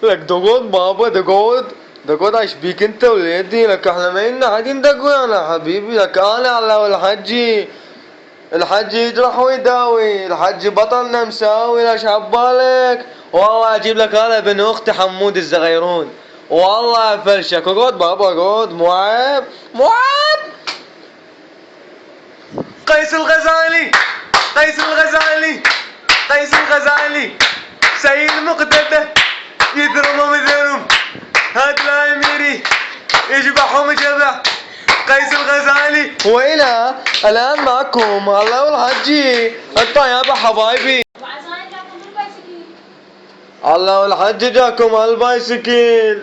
لك دقود بابا دقود ايش بيك انت وليدي؟ لك احنا ما لنا قاعدين دقوا يا حبيبي. لك انا على الحج يجرح ويداوي، الحج بطلنا مساوي. لا شبالك والله اجيب لك انا ابن اختي حمود الزغيرون والله افرشك. اقعد بابا اقعد، مو عيب مو عيب. قيس الغزالي قيس الغزالي قيس الغزالي سيد مقتدى يدرمهم ذرم، هات لا اميري يشبحهم شبح. قيس الغزالي ويلا الان معكم الله والحجي الطيابة حبايبي. الله والحج جاكم على البايسكل.